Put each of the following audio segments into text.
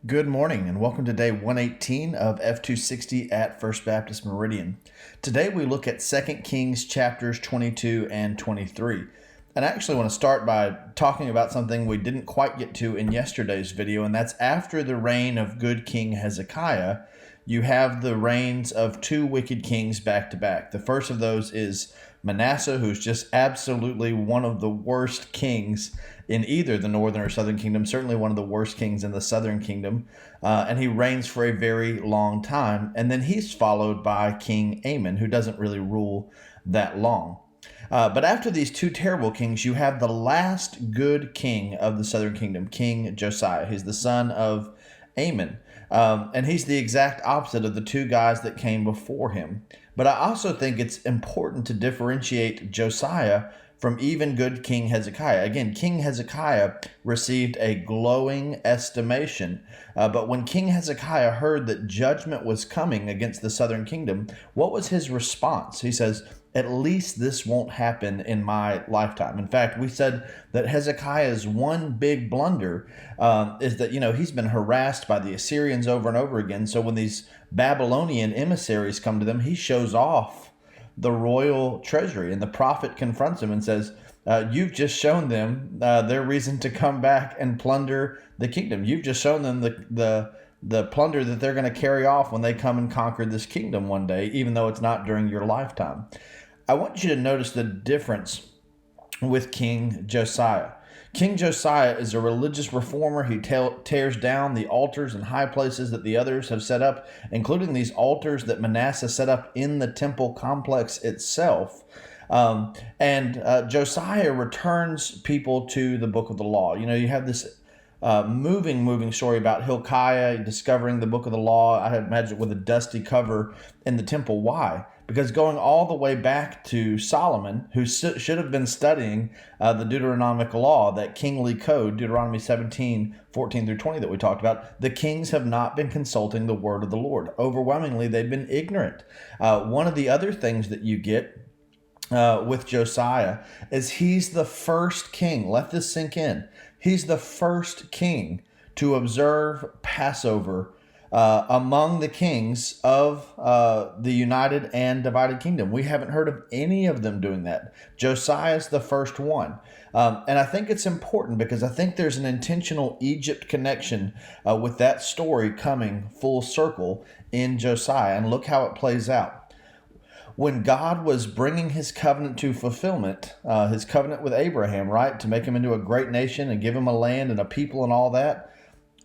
Good morning and welcome to day 118 of F260 at First Baptist Meridian. Today we look at 2 Kings chapters 22 and 23. And I actually want to start by talking about something we didn't quite get to in yesterday's video, and that's after the reign of good King Hezekiah, you have the reigns of two wicked kings back to back. The first of those is Manasseh, who's just absolutely one of the worst kings in either the northern or southern kingdom, certainly one of the worst kings in the southern kingdom, and he reigns for a very long time. And then he's followed by King Amon, who doesn't really rule that long. But after these two terrible kings, you have the last good king of the southern kingdom, King Josiah. He's the son of Amon. And he's the exact opposite of the two guys that came before him. But I also think it's important to differentiate Josiah from even good King Hezekiah. Again, King Hezekiah received a glowing estimation. But when King Hezekiah heard that judgment was coming against the southern kingdom, what was his response? He says, "At least this won't happen in my lifetime." In fact, we said that Hezekiah's one big blunder is that, he's been harassed by the Assyrians over and over again. So when these Babylonian emissaries come to them, he shows off the royal treasury. And the prophet confronts him and says, you've just shown them their reason to come back and plunder the kingdom. You've just shown them the plunder that they're going to carry off when they come and conquer this kingdom one day, even though it's not during your lifetime. I want you to notice the difference with King Josiah. King Josiah is a religious reformer. He tears down the altars and high places that the others have set up, including these altars that Manasseh set up in the temple complex itself. And Josiah returns people to the book of the law. You have this moving story about Hezekiah discovering the book of the law. I imagine with a dusty cover in the temple. Why? Because going all the way back to Solomon, who should have been studying the Deuteronomic law, that kingly code, Deuteronomy 17, 14 through 20 that we talked about, the kings have not been consulting the word of the Lord. Overwhelmingly, they've been ignorant. One of the other things that you get with Josiah is he's the first king. Let this sink in. He's the first king to observe Passover among the kings of the united and divided kingdom. We haven't heard of any of them doing that. Josiah's the first one. And I think it's important because I think there's an intentional Egypt connection with that story coming full circle in Josiah. And look how it plays out. When God was bringing his covenant to fulfillment, his covenant with Abraham, right, to make him into a great nation and give him a land and a people and all that,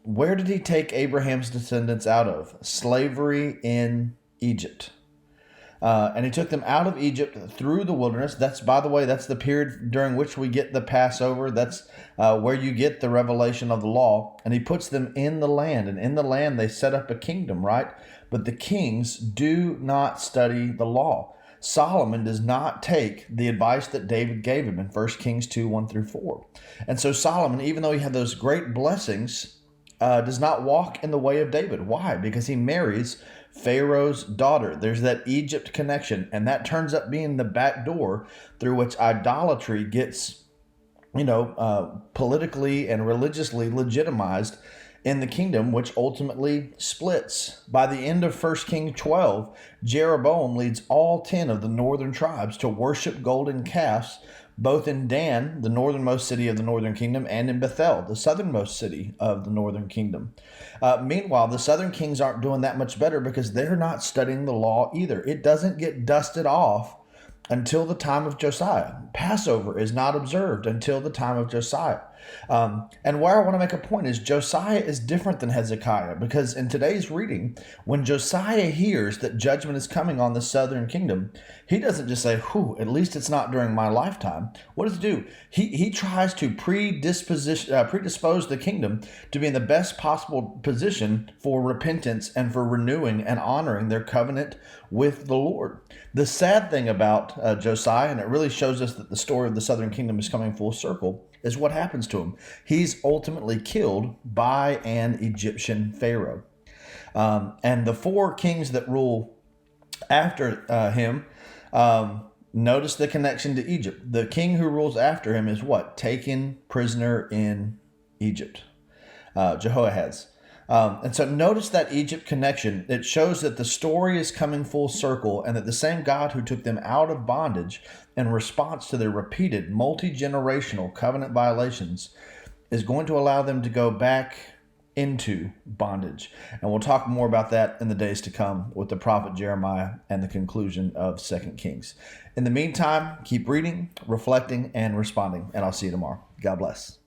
where did he take Abraham's descendants out of? Slavery in Egypt. And he took them out of Egypt through the wilderness. That's, by the way, that's the period during which we get the Passover. That's where you get the revelation of the law. And he puts them in the land. And in the land, they set up a kingdom, right? But the kings do not study the law. Solomon does not take the advice that David gave him in 1 Kings 2, 1 through 4. And so Solomon, even though he had those great blessings, does not walk in the way of David. Why? Because he marries Pharaoh's daughter. There's that Egypt connection, and that turns up being the back door through which idolatry gets, politically and religiously legitimized in the kingdom, which ultimately splits. By the end of 1 Kings 12, Jeroboam leads all 10 of the northern tribes to worship golden calves, both in Dan, the northernmost city of the northern kingdom, and in Bethel, the southernmost city of the northern kingdom. Meanwhile, the southern kings aren't doing that much better because they're not studying the law either. It doesn't get dusted off until the time of Josiah. Passover is not observed until the time of Josiah. And where I want to make a point is Josiah is different than Hezekiah, because in today's reading, when Josiah hears that judgment is coming on the southern kingdom, he doesn't just say, at least it's not during my lifetime. What does he do? He tries to predispose the kingdom to be in the best possible position for repentance and for renewing and honoring their covenant with the Lord. The sad thing about Josiah, and it really shows us that the story of the southern kingdom is coming full circle, is what happens to him. He's ultimately killed by an Egyptian pharaoh. And the four kings that rule after him, notice the connection to Egypt. The king who rules after him is what? Taken prisoner in Egypt. Jehoahaz. And so notice that Egypt connection. It shows that the story is coming full circle and that the same God who took them out of bondage in response to their repeated multi-generational covenant violations is going to allow them to go back into bondage. And we'll talk more about that in the days to come with the prophet Jeremiah and the conclusion of 2 Kings. In the meantime, keep reading, reflecting, and responding, and I'll see you tomorrow. God bless.